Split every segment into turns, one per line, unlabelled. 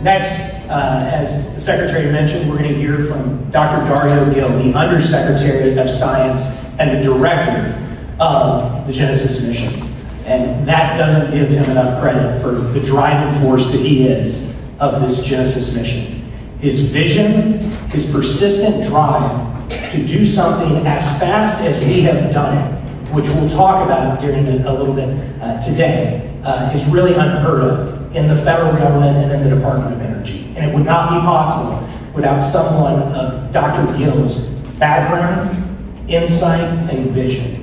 next, as the Secretary mentioned, we're going to hear from Dr. Darío Gil, the Undersecretary of Science and the Director of the Genesis mission. And that doesn't give him enough credit for the driving force that he is of this Genesis mission. His vision, his persistent drive to do something as fast as we have done it, which we'll talk about during a little bit today, is really unheard of in the federal government and in the Department of Energy. And it would not be possible without someone of Dr. Gil's background, insight, and vision.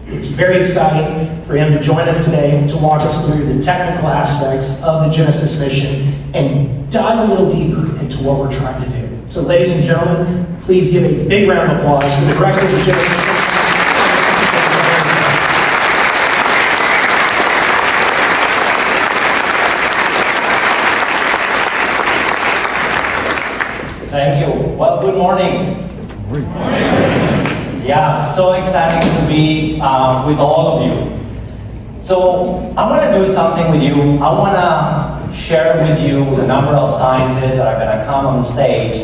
It's very exciting for him to join us today to walk us through the technical aspects of the Genesis mission and dive a little deeper into what we're trying to do. So ladies and gentlemen, please give a big round of applause for the Director of the Genesis mission.
Thank you. Well, good morning. Good morning. Yeah, so exciting to be with all of you. So I want to do something with you. I want to share with you with a number of scientists that are going to come on stage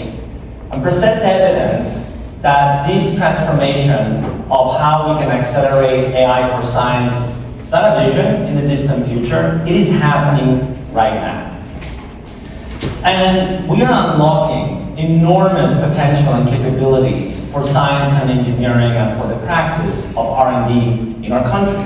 and present evidence that this transformation of how we can accelerate AI for science is not a vision in the distant future. It is happening right now. And we are unlocking enormous potential and capabilities for science and engineering and for the practice of R&D in our country.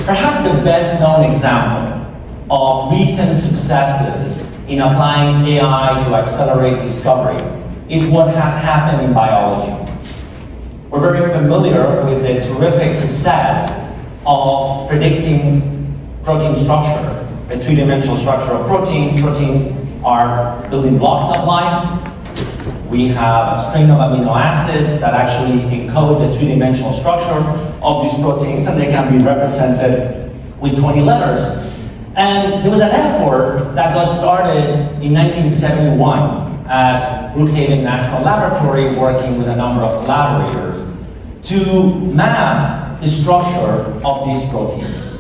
Perhaps the best known example of recent successes in applying AI to accelerate discovery is what has happened in biology. We're very familiar with the terrific success of predicting protein structure, the three-dimensional structure of proteins. Proteins are building blocks of life. We have a string of amino acids that actually encode the three-dimensional structure of these proteins, and they can be represented with 20 letters. And there was an effort that got started in 1971 at Brookhaven National Laboratory, working with a number of collaborators, to map the structure of these proteins.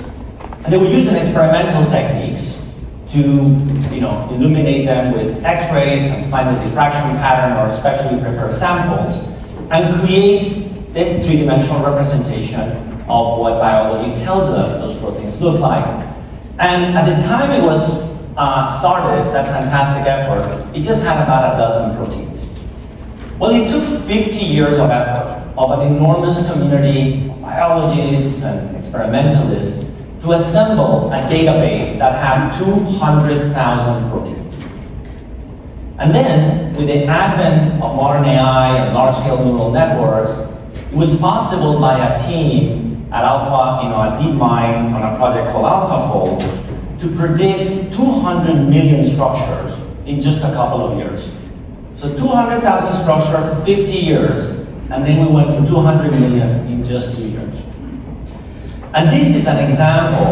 And they were using experimental techniques to illuminate them with X-rays and find the diffraction pattern or specially prepare samples and create the three-dimensional representation of what biology tells us those proteins look like. And at the time it was started, that fantastic effort, it just had about a dozen proteins. Well, it took 50 years of effort of an enormous community of biologists and experimentalists to assemble a database that had 200,000 proteins. And then, with the advent of modern AI and large-scale neural networks, it was possible by a team at Alpha, at DeepMind, on a project called AlphaFold, to predict 200 million structures in just a couple of years. So 200,000 structures, 50 years, and then we went to 200 million in just 2 years. And this is an example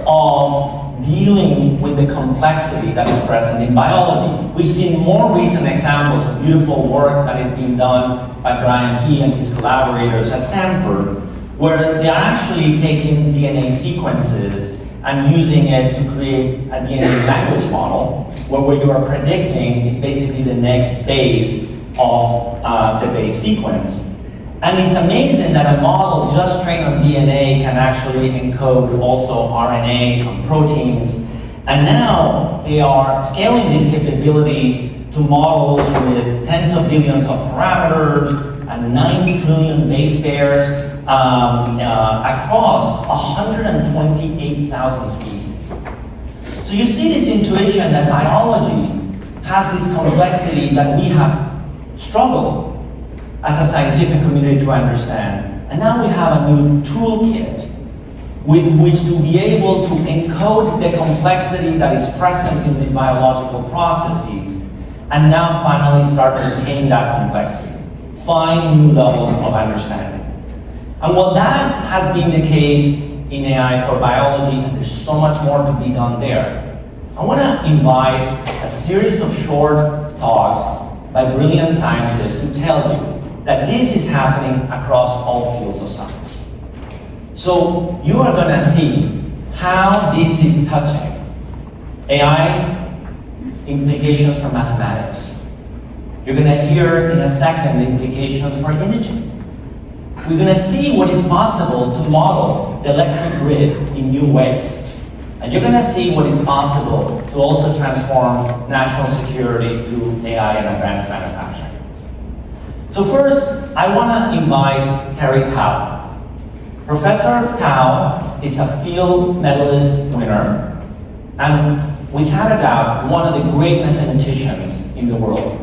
of dealing with the complexity that is present in biology. We've seen more recent examples of beautiful work that is being done by Brian He and his collaborators at Stanford, where they're actually taking DNA sequences and using it to create a DNA language model, where what you are predicting is basically the next base of the base sequence. And it's amazing that a model just trained on DNA can actually encode also RNA and proteins. And now they are scaling these capabilities to models with tens of billions of parameters and 9 trillion base pairs across 128,000 species. So you see this intuition that biology has this complexity that we have struggled as a scientific community to understand. And now we have a new toolkit with which to be able to encode the complexity that is present in these biological processes, and now finally start to contain that complexity, find new levels of understanding. And while that has been the case in AI for biology, and there's so much more to be done there, I want to invite a series of short talks by brilliant scientists to tell you that this is happening across all fields of science. So you are going to see how this is touching AI implications for mathematics. You're going to hear in a second the implications for imaging. We're going to see what is possible to model the electric grid in new ways. And you're going to see what is possible to also transform national security through AI and advanced manufacturing. So first, I want to invite Terry Tao. Professor Tao is a field medalist winner, and without a doubt, one of the great mathematicians in the world.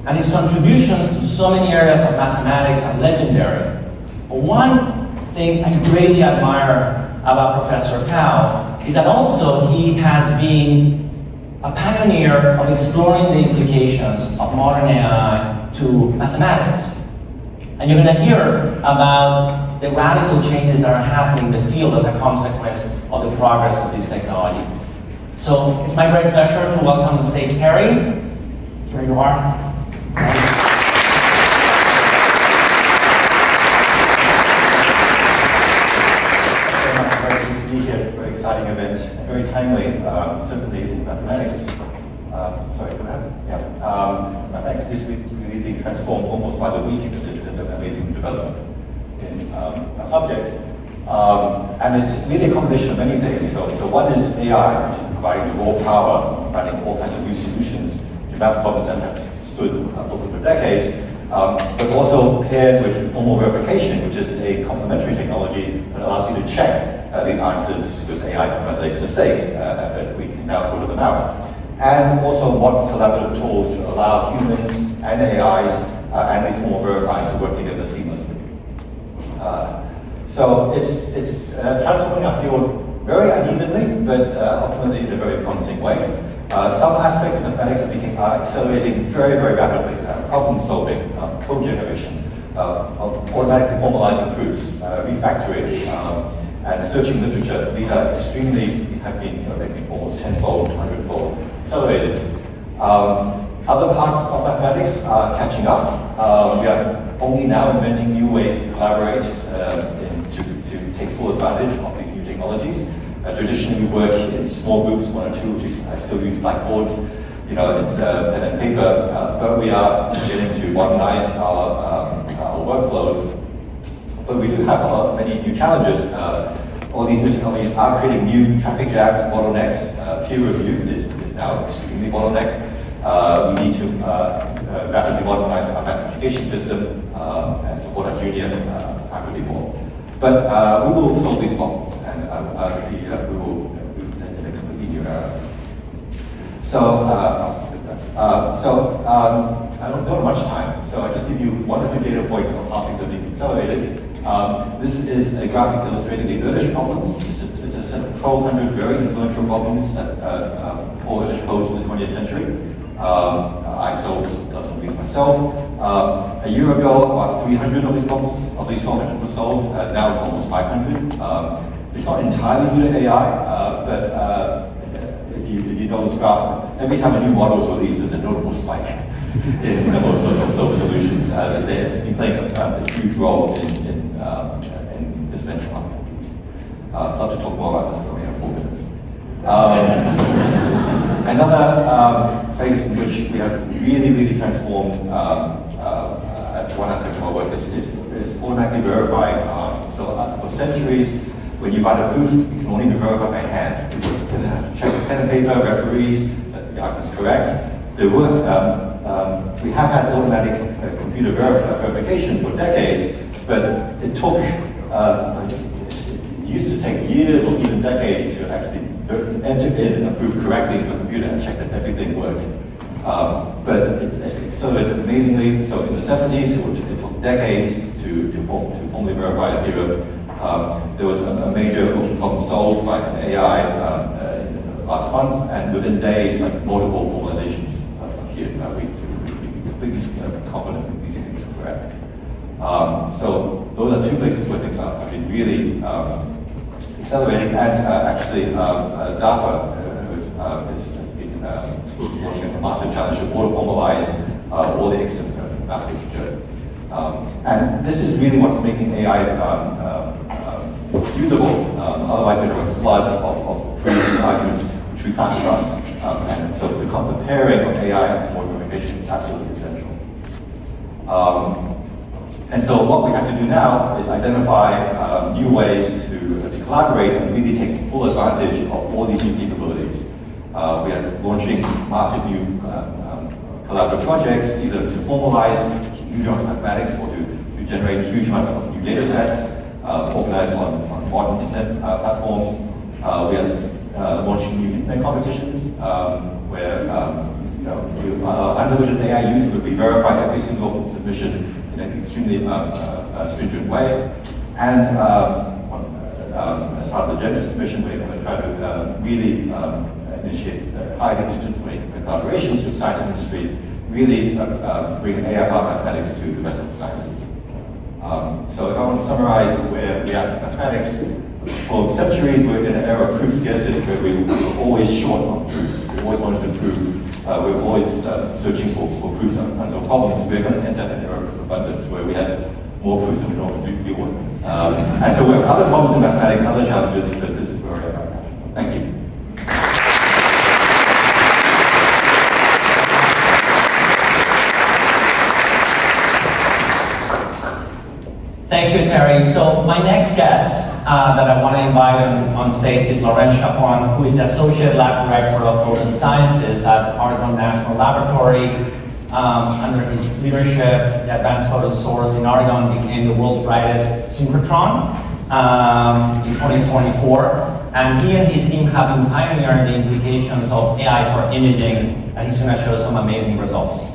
And his contributions to so many areas of mathematics are legendary. But one thing I greatly admire about Professor Tao is that also he has been a pioneer of exploring the implications of modern AI to mathematics. And you're going to hear about the radical changes that are happening in the field as a consequence of the progress of this technology. So it's my great pleasure to welcome on stage Terry. Here you are.
Very exciting event, very timely, certainly in mathematics. Sorry, go ahead. Yeah. Mathematics is really being transformed almost by the week because there's an amazing development in a subject. And it's really a combination of many things. So one is AI, which is providing the raw power, providing all kinds of new solutions to math problems that have stood over for decades, but also paired with formal verification, which is a complementary technology that allows you to check these answers because AI sometimes makes mistakes, but we can now filter them out. And also modern collaborative tools to allow humans and AIs and these formal verifiers to work together seamlessly. So it's transforming our field very unevenly, but ultimately in a very promising way. Some aspects of mathematics are accelerating very, very rapidly. Problem solving, code generation, automatically formalizing proofs, refactoring, and searching literature. These are extremely, have been, they've been almost 10-fold, 100-fold accelerated. Other parts of mathematics are catching up. We are only now inventing new ways to collaborate to take full advantage of these new technologies. Traditionally, we work in small groups, one or two, I still use blackboards. You know, it's pen and paper, but we are beginning to modernize our workflows. But we do have many new challenges. All these new technologies are creating new traffic jams, bottlenecks. Peer review is now extremely bottleneck. We need to rapidly modernize our math education system and support our junior faculty more. But we will solve these problems, and we will in a completely new era. So, I'll skip that. I don't have much time, so I'll just give you one or two data points on how things are being accelerated. This is a graphic illustrating the Erdős problems. It's a set of 1,200 very influential problems that Paul Erdős posed in the 20th century. I solved dozens of these myself. A year ago, about 300 of these problems, of these 1,200 were solved. Now it's almost 500. It's not entirely due to AI, but if you know this graph, every time a new model is released, there's a notable spike in most of those solutions. It's been playing a huge role in this benchmark. I'd love to talk more about this, but we have 4 minutes. Another place in which we have really transformed one aspect of our work is automatically verifying answers. So for centuries, when you write a proof, it can only be verified by hand. You can have to check the pen and paper, referees, that the argument is correct. There were, we have had automatic computer verification for decades, but it took, it used to take years or even decades to actually enter in a proof correctly into the computer and check that everything worked. But it's accelerated amazingly. So in the 70s, it took decades to formally verify a theorem. There was a major open problem solved by an AI last month, and within days, like multiple formalizations appeared. We completely confident that these things are correct. So those are 2 places where things have been really accelerating, and actually DARPA has been launching a massive challenge to auto-formalize all the extant math literature. And this is really what's making AI usable. Otherwise, we have a flood of proofs and arguments which which we can't trust. And so the pairing of AI and commodification is absolutely essential. And so what we have to do now is identify new ways to collaborate and really take full advantage of all these new capabilities. We are launching massive new collaborative projects, either to formalize huge amounts of mathematics or to generate huge amounts of new data sets, organized on bottleneck platforms. We are launching new internet competitions where unlimited AI use will be verified every single submission in an extremely stringent way. And as part of the Genesis mission, we're going to try to really initiate high interdisciplinary collaborations with science and industry, really bring AI-powered mathematics to the rest of the sciences. So if I want to summarize where we are in mathematics, for centuries we're in an era of proof scarcity where we were always short on proofs. We always wanted to prove. We're always searching for proofs on unsolved problems. We're going to enter an era of abundance where we have more proofs than we know what to deal with. And so we have other problems in mathematics and other challenges, but this is where we are right now. So thank you.
Thank you, Terry. So my next guest that I want to invite on stage is Laurent Chapon, who is the Associate Lab Director of Photon Sciences at Oregon National Laboratory. Under his leadership, the Advanced Photon Source in Oregon became the world's brightest synchrotron in 2024. And he and his team have been pioneering the implications of AI for imaging, and he's going to show some amazing results.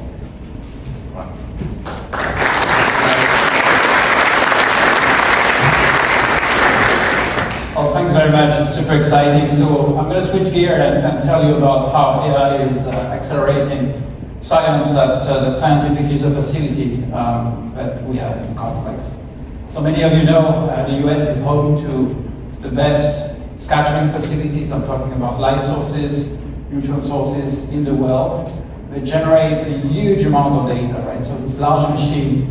Well, thanks very much. It's super exciting. So I'm going to switch gear and tell you about how AI is accelerating science at the scientific user facility that we have in Complex. So many of you know the US is home to the best scattering facilities. I'm talking about light sources, neutron sources in the world. They generate a huge amount of data, right? So this large machine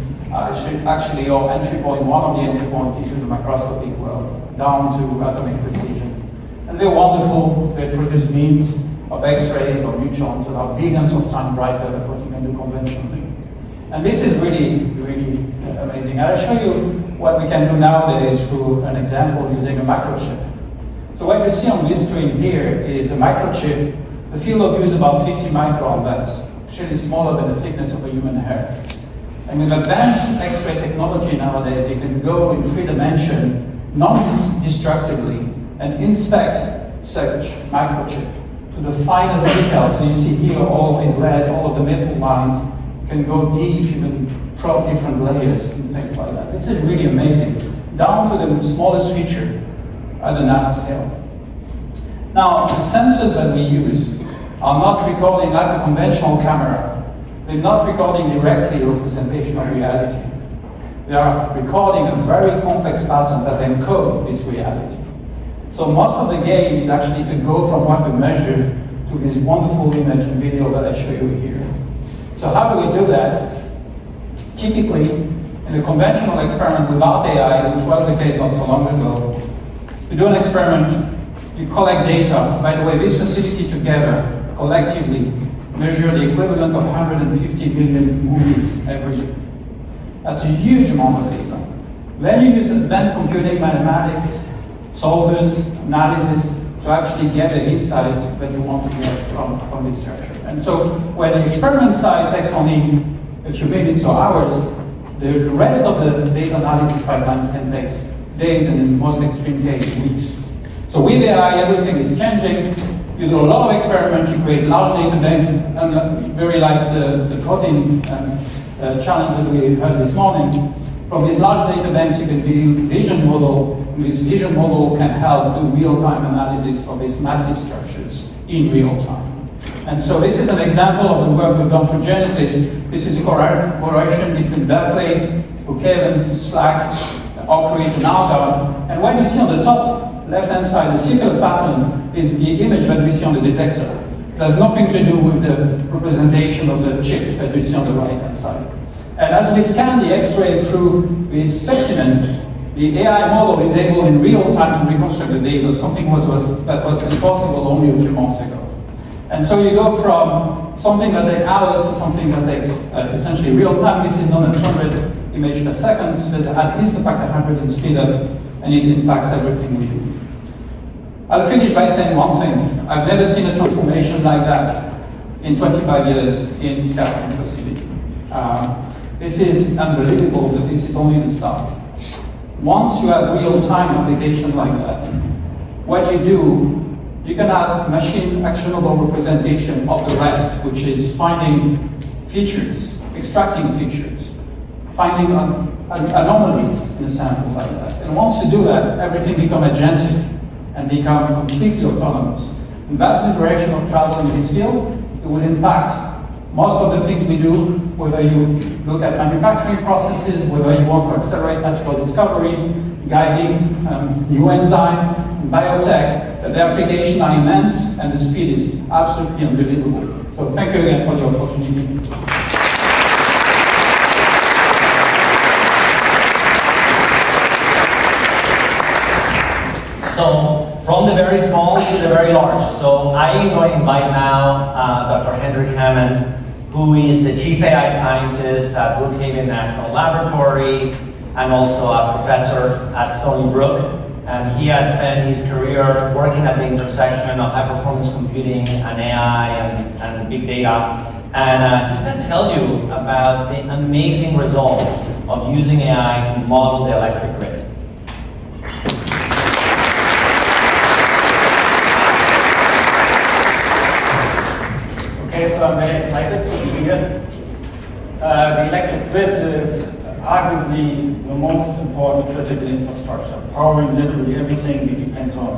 should actually your entry point, one of the entry points into the microscopic world, down to atomic precision. And they're wonderful. They produce beams of X-rays or neutrons that are billions of times brighter than what you can do conventionally. And this is really, really amazing. I'll show you what we can do nowadays through an example using a microchip. So what you see on this screen here is a microchip. The field of view is about 50 micron. That's actually smaller than the thickness of a human hair. And with advanced X-ray technology nowadays, you can go in 3 dimensions non-destructively and inspect such microchip to the finest details. So you see here all in red, all of the metal lines. You can go deep, you can probe different layers and things like that. This is really amazing, down to the smallest feature at the nanoscale. Now, the sensors that we use are not recording like a conventional camera. They're not recording directly a representation of reality. They are recording a very complex pattern that encodes this reality. So most of the game is actually to go from what we measure to this wonderful image and video that I show you here. So how do we do that? Typically, in a conventional experiment without AI, which was the case not so long ago, you do an experiment, you collect data. By the way, this facility together, collectively, measure the equivalent of 150 million movies every year. That's a huge amount of data. Then you use advanced computing, mathematics, solvers, analysis to actually get the insight that you want to get from this structure. And so when the experiment side takes only a few minutes or hours, the rest of the data analysis pipelines can take days, and in the most extreme case, weeks. So with AI, everything is changing. You do a lot of experiments, you create large data bank, and very like the protein challenge that we heard this morning. From these large data banks, you can build vision model. And this vision model can help do real-time analysis of these massive structures in real time. And so this is an example of the work we've done for Genesis. This is a correlation between Berkeley, Brookhaven, SLAC, Oak Ridge, and Argonne. And what you see on the top left-hand side, the circular pattern is the image that we see on the detector. It has nothing to do with the representation of the chip that we see on the right-hand side. And as we scan the X-ray through this specimen, The AI model is able in real time to reconstruct the data, something that was impossible only a few months ago. And so you go from something that takes hours to something that takes essentially real time. This is done at 200 images per second. There's at least a factor 100 in speed up, and it impacts everything we do. I'll finish by saying one thing. I've never seen a transformation like that in 25 years in scattering facility. This is unbelievable, but this is only the start. Once you have real-time application like that, what you do, you can have machine actionable representation of the rest, which is finding features, extracting features, finding anomalies in a sample like that. And once you do that, everything becomes agentic and become completely autonomous. And that's the direction of travel in this field. It will impact most of the things we do, whether you look at manufacturing processes, whether you want to accelerate natural discovery, guiding new enzyme, biotech, the applications are immense and the speed is absolutely unbelievable. So thank you again for the opportunity.
So from the very small to the very large. So I am going to invite now Dr. Hendrik Hamann, who is the Chief AI Scientist at Brookhaven National Laboratory and also a professor at Stony Brook. And he has spent his career working at the intersection of high-performance computing and AI and big data. And he's going to tell you about the amazing results of using AI to model the electric grid.
Okay, so I'm very excited to be here. The electric grid is arguably the most important critical infrastructure, powering literally everything we depend on.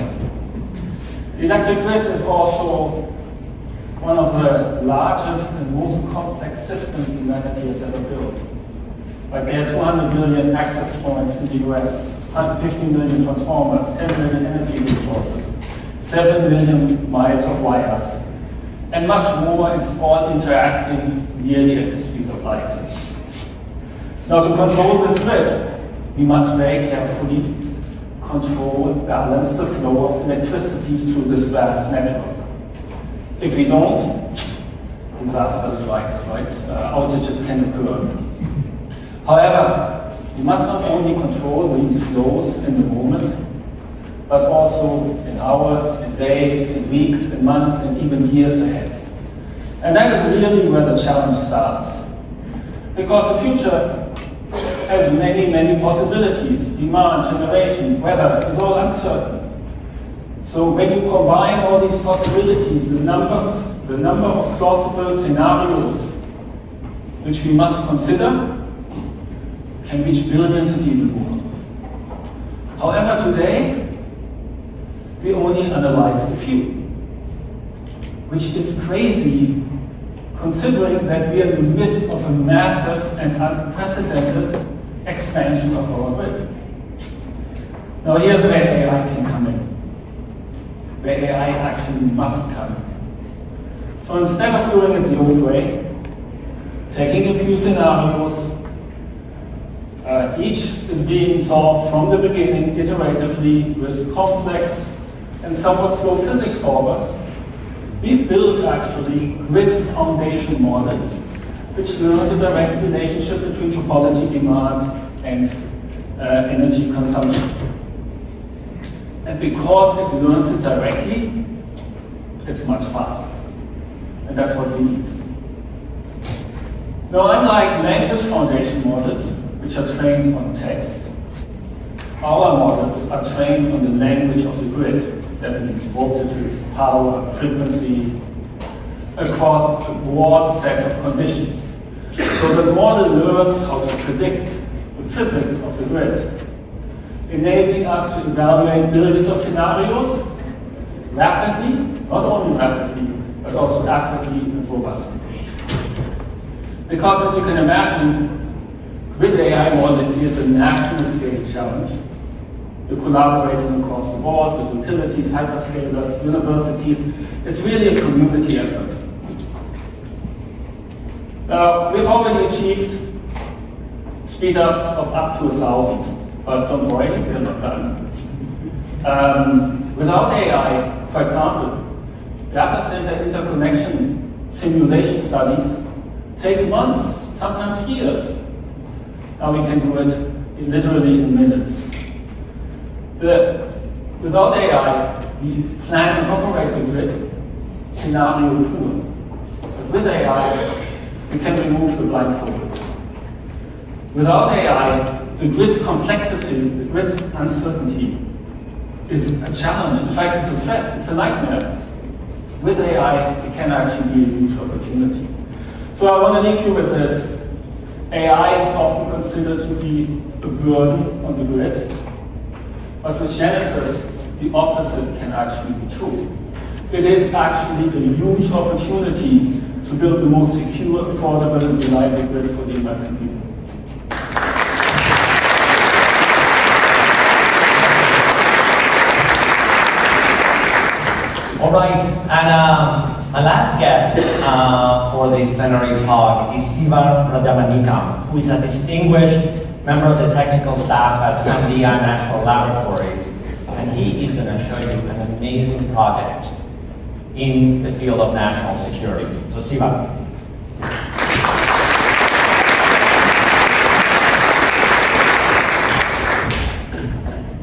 The electric grid is also one of the largest and most complex systems humanity has ever built. Like there are 200 million access points in the US, 150 million transformers, 10 million energy resources, 7 million miles of wires, and much more. It's all interacting nearly at the speed of light. Now, to control this grid, we must very carefully control, balance the flow of electricity through this vast network. If we don't, disaster strikes, right? Outages can occur. However, we must not only control these flows in the moment, but also in hours, in days, in weeks, in months, and even years ahead. And that is really where the challenge starts. Because the future has many, many possibilities. Demand, generation, weather is all uncertain. So when you combine all these possibilities, the number of plausible scenarios which we must consider can reach billions and even more. However, today, we only analyze a few, which is crazy considering that we are in the midst of a massive and unprecedented expansion of our grid. Now here's where AI can come in, where AI actually must come in. So instead of doing it the old way, taking a few scenarios, each is being solved from the beginning iteratively with complex and somewhat slow physics solvers, we've built actually grid foundation models which learn the direct relationship between topology demand and energy consumption. And because it learns it directly, it's much faster. And that's what we need. Now, unlike language foundation models, which are trained on text, our models are trained on the language of the grid. That means voltages, power, frequency, across a broad set of conditions. So the model learns how to predict the physics of the grid, enabling us to evaluate billions of scenarios rapidly, not only rapidly, but also accurately and robustly. Because as you can imagine, grid AI modeling is a national scale challenge. We're collaborating across the board with utilities, hyperscalers, universities. It's really a community effort. We've already achieved speed ups of up to 1,000. But don't worry, we're not done. Without AI, for example, data center interconnection simulation studies take months, sometimes years. Now we can do it literally in minutes. Without AI, we plan and operate the grid scenario pool. But with AI, we can remove the blindfolds. Without AI, the grid's complexity, the grid's uncertainty is a challenge. In fact, it's a threat, it's a nightmare. With AI, it can actually be a huge opportunity. So I want to leave you with this. AI is often considered to be a burden on the grid, but with Genesis, the opposite can actually be true. It is actually a huge opportunity to build the most secure, affordable, and reliable grid for the American people.
All right, and my last guest for this plenary talk is Rajamanickam, who is a distinguished member of the technical staff at Sandia National Laboratories, and he is going to show you an amazing project in the field of national security. So Siva.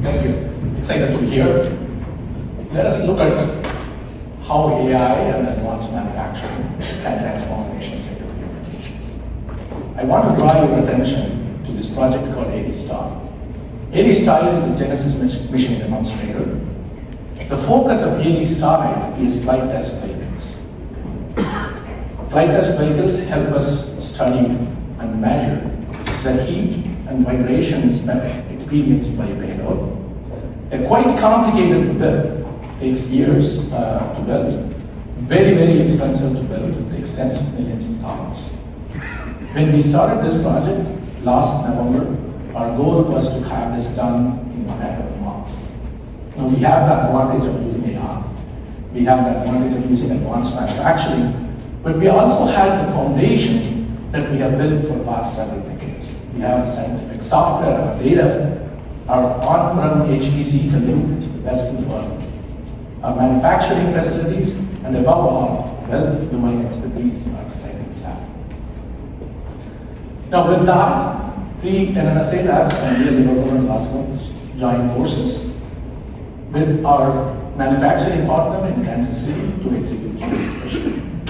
Thank you. Excited to be here. Let us look at how AI and advanced manufacturing can transform nation security applications. I want to draw your attention to this project called AD-Star. AD-Star is a Genesis mission demonstrator. The focus of AD-Star is flight test vehicles. Flight test vehicles help us study and measure the heat and vibrations experienced by a payload. They're quite complicated to build. Takes years to build, very, very expensive to build, takes tens of millions of dollars. When we started this project last November, our goal was to have this done in a matter of months. Now we have the advantage of using AI, we have the advantage of using advanced manufacturing, but we also had the foundation that we have built for the last several decades. We have scientific software, our data, our on-prem HPC compute, which is the best in the world. Our manufacturing facilities, and above all, wealth of domain expertise in our scientific staff. Now with that, we NNSA Labs and Liverpool and Las Vegas joined forces with our manufacturing partner in Kansas City to execute Genesis mission.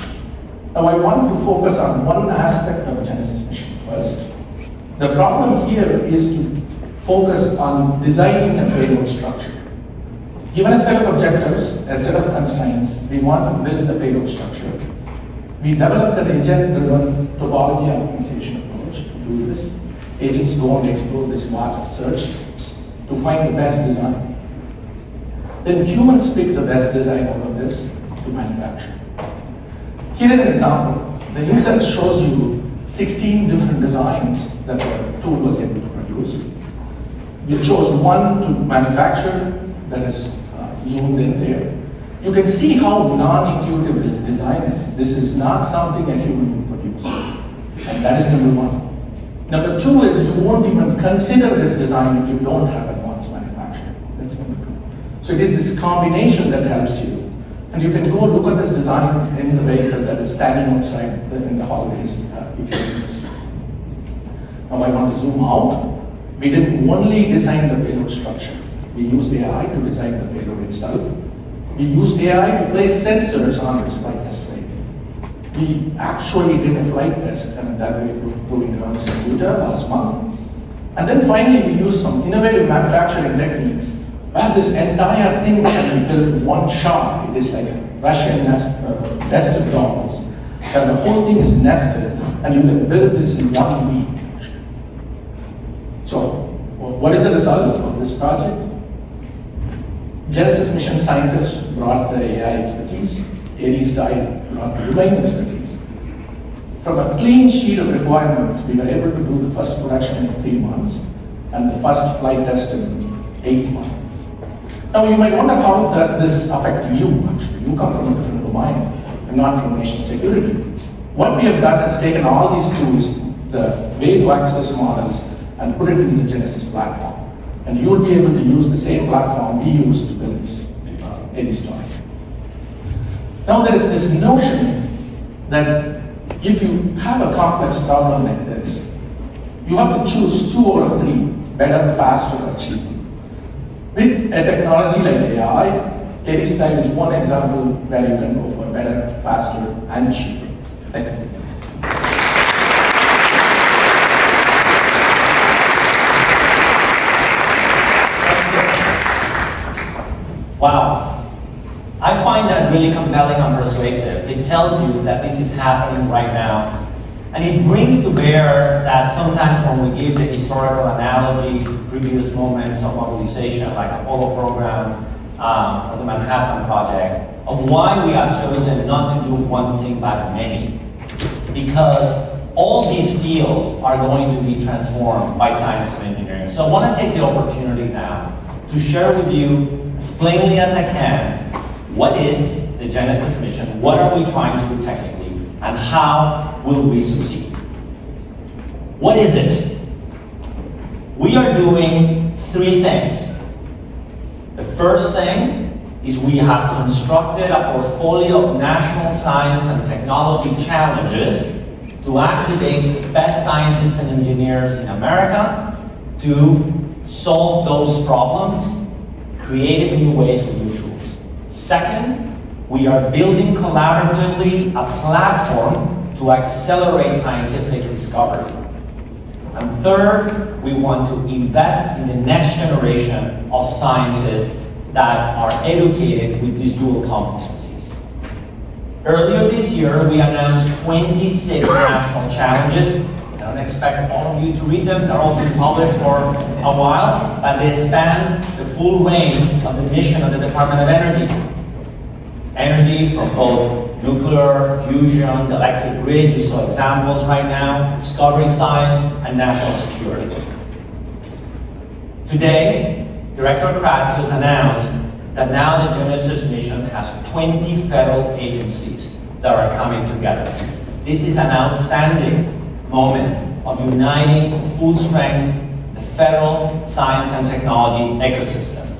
Now I want to focus on one aspect of Genesis mission first. The problem here is to focus on designing a payload structure. Given a set of objectives, a set of constraints, we want to build a payload structure. We developed an agent-driven topology optimization approach to do this. Agents go and explore this vast search to find the best design. Then humans pick the best design out of this to manufacture. Here is an example. The insert shows you 16 different designs that the tool was able to produce. We chose one to manufacture that is zoomed in there. You can see how non-intuitive this design is. This is not something a human would produce. And that is number one. Number two is you won't even consider this design if you don't have advanced manufacturing. That's number two. So it is this combination that helps you. And you can go look at this design in the vehicle that is standing outside in the hallways if you're interested. Now I want to zoom out. We didn't only design the payload structure. We used AI to design the payload itself. We used AI to place sensors on its flight test vehicle. We actually did a flight test and that we were doing around Utah last month. And then finally we used some innovative manufacturing techniques. Well, this entire thing can be built in one shot. It is like Russian nested dolls. And the whole thing is nested and you can build this in 1 week. So, what is the result of this project? Genesis mission scientists brought the AI expertise, AD-Star brought the domain expertise. From a clean sheet of requirements, we were able to do the first production in 3 months and the first flight test in 8 months. Now you might wonder, how does this affect you actually? You come from a different domain and not from nation security. What we have done is taken all these tools, the way to access models, and put it in the Genesis platform. And you'll be able to use the same platform we use to build any story. Now there is this notion that if you have a complex problem like this, you have to choose 2 out of 3, better, faster, or cheaper. With a technology like AI, Eddie style is one example where you can go for better, faster, and cheaper. Thank you.
Wow. I find that really compelling and persuasive. It tells you that this is happening right now. And it brings to bear that sometimes when we give the historical analogy to previous moments of mobilization, like Apollo program or the Manhattan Project, of why we have chosen not to do one thing but many. Because all these fields are going to be transformed by science and engineering. So I want to take the opportunity now to share with you as plainly as I can what is the Genesis mission, what are we trying to do technically, and how will we succeed? What is it? We are doing 3 things. The first thing is we have constructed a portfolio of national science and technology challenges to activate the best scientists and engineers in America to solve those problems, creating new ways with new tools. Second, we are building collaboratively a platform to accelerate scientific discovery. And third, we want to invest in the next generation of scientists that are educated with these dual competencies. Earlier this year, we announced 26 national challenges. I don't expect all of you to read them. They're all been published for a while, but they span the full range of the mission of the Department of Energy. Energy from both nuclear, fusion, the electric grid, you saw examples right now, discovery science, and national security. Today, Director Kratz has announced that now the Genesis mission has 20 federal agencies that are coming together. This is an outstanding moment of uniting full strength the federal science and technology ecosystem.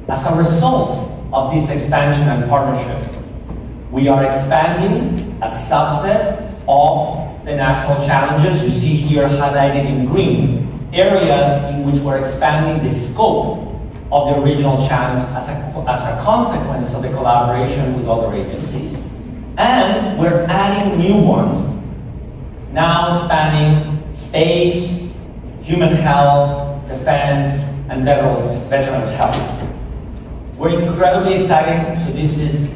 As a result of this expansion and partnership, we are expanding a subset of the national challenges. You see here highlighted in green, areas in which we're expanding the scope of the original challenge as a consequence of the collaboration with other agencies. And we're adding new ones, now spanning space, human health, defense, and veterans health. We're incredibly excited. So this is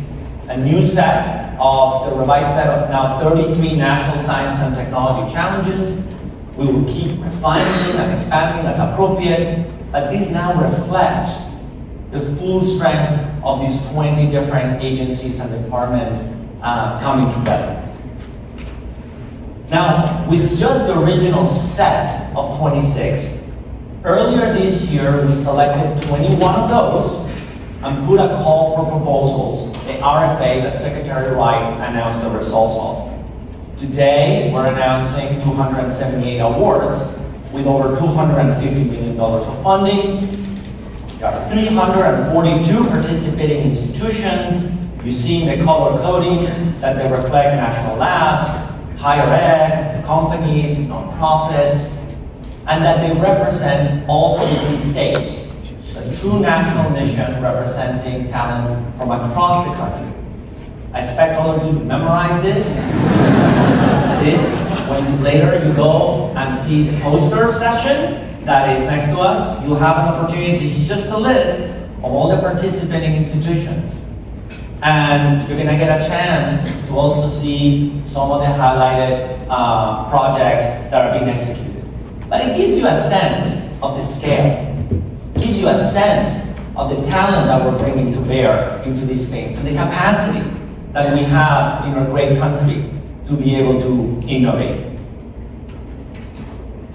a new set of the revised set of now 33 national science and technology challenges. We will keep refining and expanding as appropriate, but this now reflects the full strength of these 20 different agencies and departments coming together. Now, with just the original set of 26, earlier this year we selected 21 of those and put a call for proposals, the RFA that Secretary Wright announced the results of. Today, we're announcing 278 awards with over $250 million of funding. There are 342 participating institutions. You see in the color coding that they reflect national labs, higher ed, companies, nonprofits, and that they represent all 50 states. A true national mission representing talent from across the country. I expect all of you to memorize this. When later you go and see the poster session that is next to us, you'll have an opportunity. This is just a list of all the participating institutions. And you're going to get a chance to also see some of the highlighted projects that are being executed. But it gives you a sense of the scale. Gives you a sense of the talent that we're bringing to bear into this space and the capacity that we have in our great country to be able to innovate.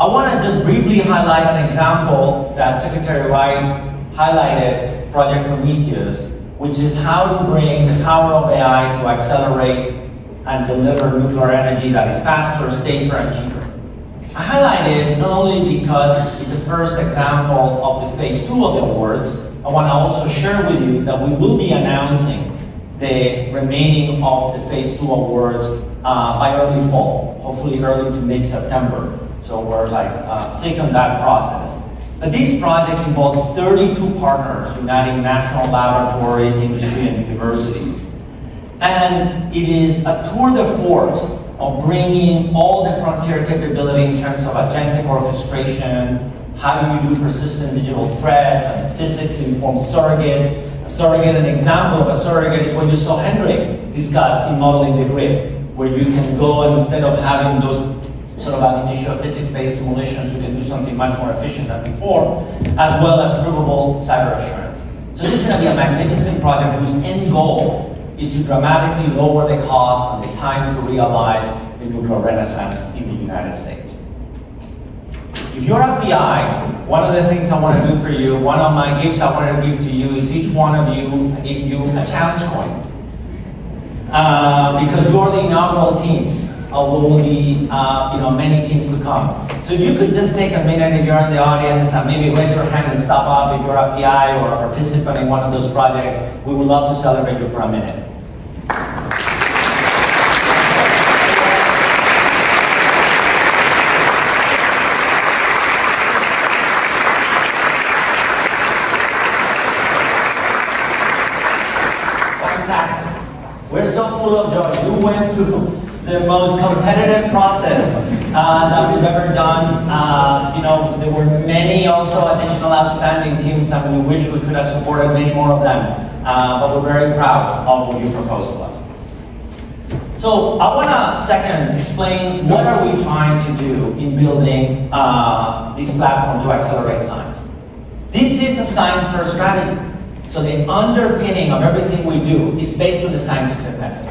I want to just briefly highlight an example that Secretary Wright highlighted, Project Prometheus, which is how to bring the power of AI to accelerate and deliver nuclear energy that is faster, safer, and cheaper. I highlight it not only because it's the first example of the phase 2 of the awards. I want to also share with you that we will be announcing the remaining of the phase 2 awards by early fall, hopefully early to mid-September. So we're like thick on that process. But this project involves 32 partners uniting national laboratories, industry, and universities. And it is a tour de force of bringing all the frontier capability in terms of agentic orchestration, how do you do persistent digital threads, and physics-informed surrogates. A surrogate, an example of a surrogate is what you saw Hendrik discuss in modeling the grid, where you can go and instead of having those sort of an initial physics-based simulations, you can do something much more efficient than before, as well as provable cyber assurance. So this is going to be a magnificent project whose end goal is to dramatically lower the cost and the time to realize the nuclear renaissance in the United States. If you're a PI, one of the things I want to do for you, one of my gifts I want to give to you is each one of you, I give you a challenge coin. Because you are the inaugural teams. There will be many teams to come. So you could just take a minute if you're in the audience and maybe raise your hand and stop up if you're a PI or a participant in one of those projects. We would love to celebrate you for a minute. We're so full of joy. You went through the most competitive process that we've ever done. There were many also additional outstanding teams, and we wish we could have supported many more of them. But we're very proud of what you proposed to us. So I want to second explain what are we trying to do in building this platform to accelerate science. This is a science-first strategy. So the underpinning of everything we do is based on the scientific method.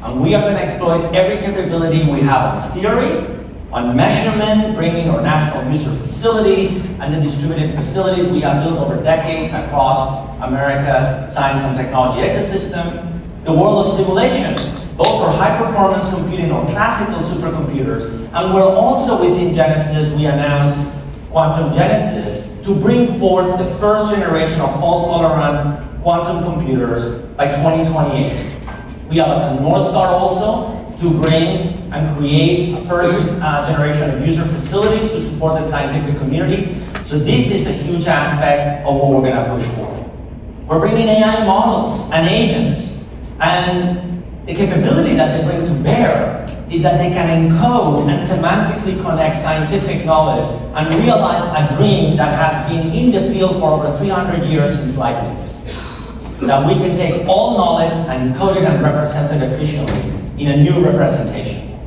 And we are going to exploit every capability we have on theory, on measurement, bringing our national user facilities, and the distributed facilities we have built over decades across America's science and technology ecosystem, the world of simulation, both for high-performance computing or classical supercomputers, and we're also within Genesis, we announced Quantum Genesis, to bring forth the first generation of fault-tolerant quantum computers by 2028. We have as a North Star also to bring and create a first generation of user facilities to support the scientific community. So this is a huge aspect of what we're going to push for. We're bringing AI models and agents, and the capability that they bring to bear is that they can encode and semantically connect scientific knowledge and realize a dream that has been in the field for over 300 years since Leibniz. That we can take all knowledge and encode it and represent it efficiently in a new representation.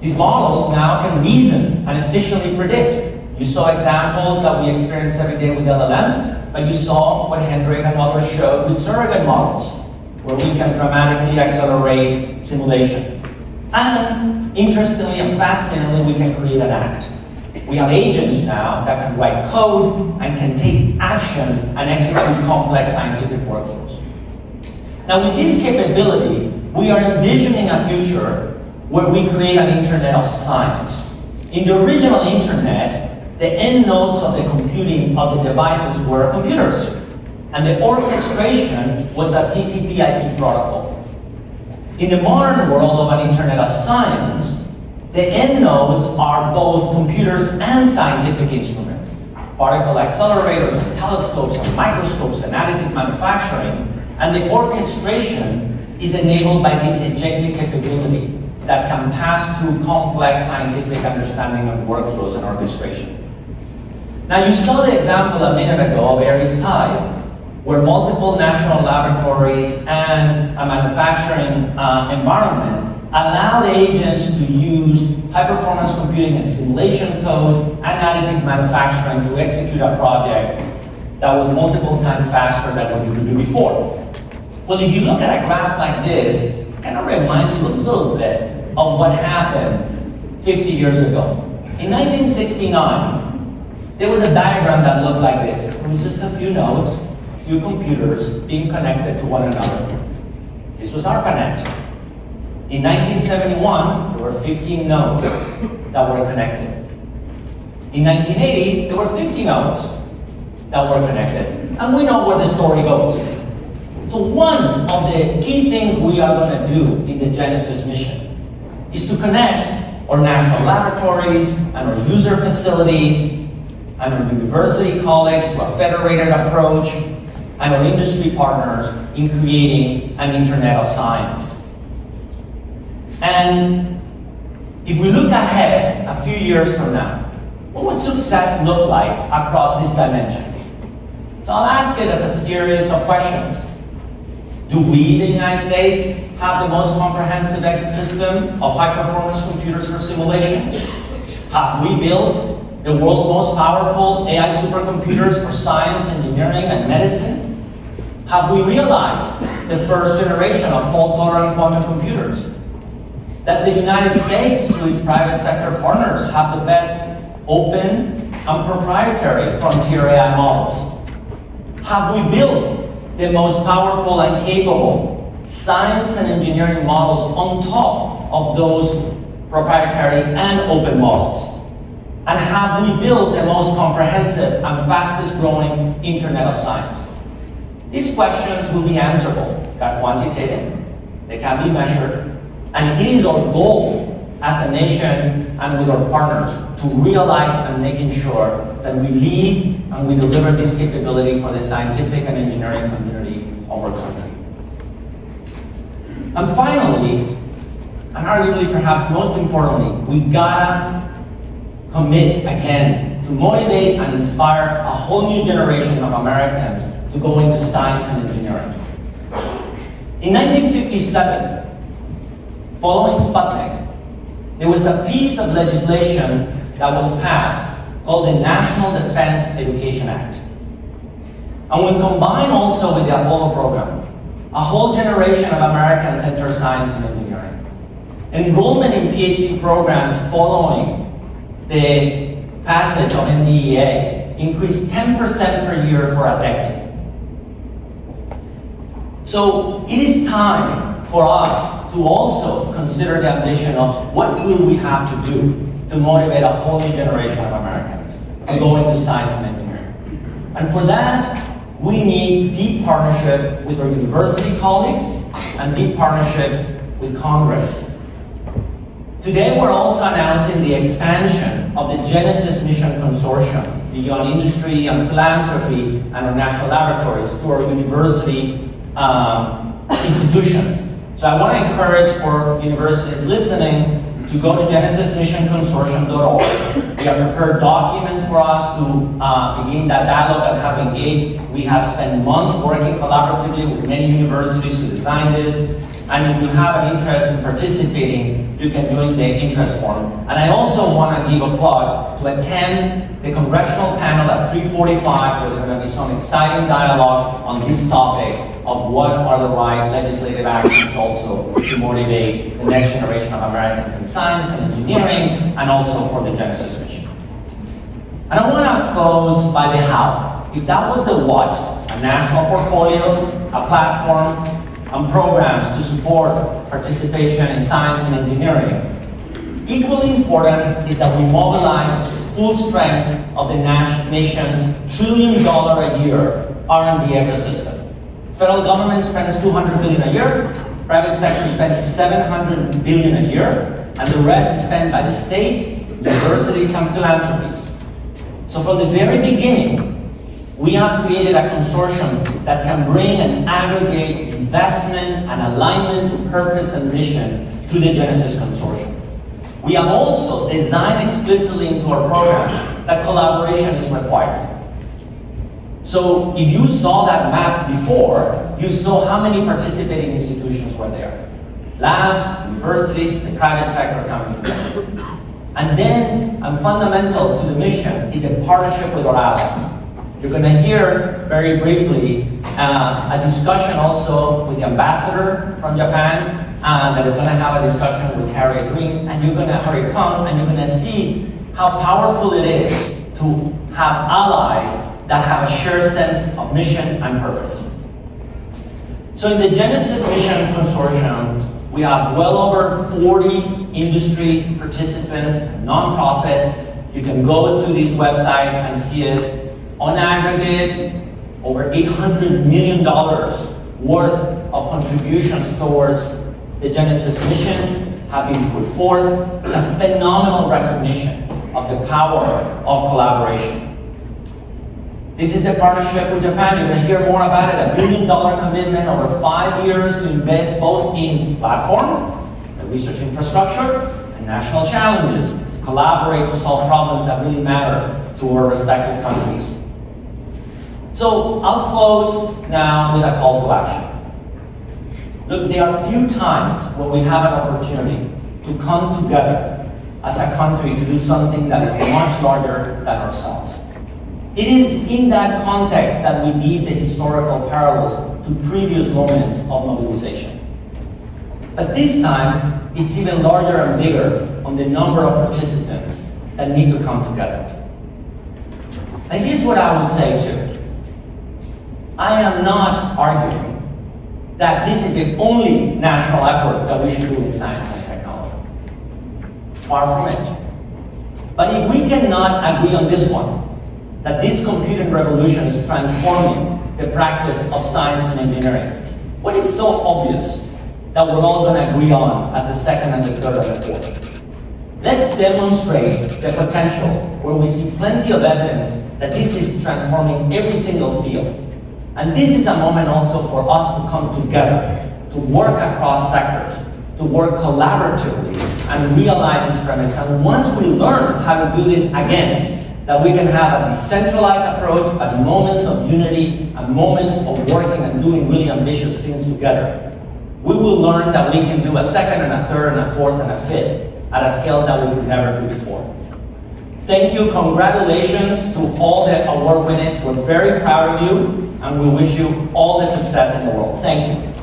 These models now can reason and efficiently predict. You saw examples that we experience every day with LLMs, but you saw what Hendrik and others showed with surrogate models, where we can dramatically accelerate simulation. And interestingly and fascinatingly, we can create an act. We have agents now that can write code and can take action and execute complex scientific workflows. Now with this capability, we are envisioning a future where we create an internet of science. In the original internet, the end nodes of the computing of the devices were computers, and the orchestration was a TCP/IP protocol. In the modern world of an internet of science, the end nodes are both computers and scientific instruments. Particle accelerators and telescopes and microscopes and additive manufacturing, and the orchestration is enabled by this agentic capability that can pass through complex scientific understanding of workflows and orchestration. Now you saw the example a minute ago of Aries-Tide, where multiple national laboratories and a manufacturing environment allowed agents to use high-performance computing and simulation code and additive manufacturing to execute a project that was multiple times faster than what you could do before. Well, if you look at a graph like this, it kind of reminds you a little bit of what happened 50 years ago. In 1969, there was a diagram that looked like this. It was just a few nodes, a few computers being connected to one another. This was ARPANET. In 1971, there were 15 nodes that were connected. In 1980, there were 50 nodes that were connected. And we know where the story goes. So one of the key things we are going to do in the Genesis mission is to connect our national laboratories and our user facilities and our university colleagues to a federated approach and our industry partners in creating an Internet of Science. And if we look ahead a few years from now, what would success look like across these dimensions? So I'll ask it as a series of questions. Do we, the United States, have the most comprehensive ecosystem of high-performance computers for simulation? Have we built the world's most powerful AI supercomputers for science, engineering, and medicine? Have we realized the first generation of fault-tolerant quantum computers? Does the United States, through its private sector partners, have the best open and proprietary frontier AI models? Have we built the most powerful and capable science and engineering models on top of those proprietary and open models? And have we built the most comprehensive and fastest growing Internet of Science? These questions will be answerable. They're quantitative, they can be measured, and it is our goal as a nation and with our partners to realize and making sure that we lead and we deliver this capability for the scientific and engineering community of our country. And finally, and arguably perhaps most importantly, we gotta commit again to motivate and inspire a whole new generation of Americans to go into science and engineering. In 1957, following Sputnik, there was a piece of legislation that was passed called the National Defense Education Act. And when combined also with the Apollo program, a whole generation of Americans enter science and engineering. Enrollment in PhD programs following the passage of NDEA increased 10% per year for a decade. So it is time for us to also consider the ambition of what will we have to do to motivate a whole new generation of Americans to go into science and engineering. And for that, we need deep partnership with our university colleagues and deep partnerships with Congress. Today, we're also announcing the expansion of the Genesis Mission Consortium beyond industry and philanthropy and our national laboratories to our university institutions. So I want to encourage for universities listening to go to genesismissionconsortium.org. We have prepared documents for us to begin that dialogue and have engaged. We have spent months working collaboratively with many universities to design this. And if you have an interest in participating, you can join the interest forum. And I also want to give a plug to attend the congressional panel at 3:45, where there's going to be some exciting dialogue on this topic of what are the right legislative actions also to motivate the next generation of Americans in science and engineering, and also for the Genesis mission. And I want to close by the how. If that was the what, a national portfolio, a platform, and programs to support participation in science and engineering, equally important is that we mobilize the full strength of the nation's $1 trillion a year R&D ecosystem. Federal government spends $200 billion a year, private sector spends $700 billion a year, and the rest is spent by the states, universities, and philanthropies. So from the very beginning, we have created a consortium that can bring and aggregate investment and alignment to purpose and mission through the Genesis Consortium. We have also designed explicitly into our programs that collaboration is required. So if you saw that map before, you saw how many participating institutions were there. Labs, universities, the private sector coming together. And then, and fundamental to the mission, is a partnership with our allies. You're going to hear very briefly a discussion also with the ambassador from Japan that is going to have a discussion with Harry Green, and you're going to Harry Kung, and you're going to see how powerful it is to have allies that have a shared sense of mission and purpose. So in the Genesis Mission Consortium, we have well over 40 industry participants, nonprofits, You can go to this website and see it. On aggregate, over $800 million worth of contributions towards the Genesis mission have been put forth. It's a phenomenal recognition of the power of collaboration. This is the partnership with Japan. You're going to hear more about it. $1 billion commitment over 5 years to invest both in platform, the research infrastructure, and national challenges to collaborate to solve problems that really matter to our respective countries. So I'll close now with a call to action. Look, there are few times when we have an opportunity to come together as a country to do something that is much larger than ourselves. It is in that context that we need the historical parallels to previous moments of mobilization. But this time, it's even larger and bigger on the number of participants that need to come together. And here's what I would say too. I am not arguing that this is the only national effort that we should do in science and technology. Far from it. But if we cannot agree on this one, that this computing revolution is transforming the practice of science and engineering, what is so obvious that we're all going to agree on as the second and the third and the fourth? Let's demonstrate the potential where we see plenty of evidence that this is transforming every single field. And this is a moment also for us to come together, to work across sectors, to work collaboratively, and realize this premise. And once we learn how to do this again, that we can have a decentralized approach at moments of unity, at moments of working and doing really ambitious things together, we will learn that we can do a second and a third and a fourth and a fifth at a scale that we could never do before. Thank you, congratulations to all the award winners. We're very proud of you, and we wish you all the success in the world. Thank you.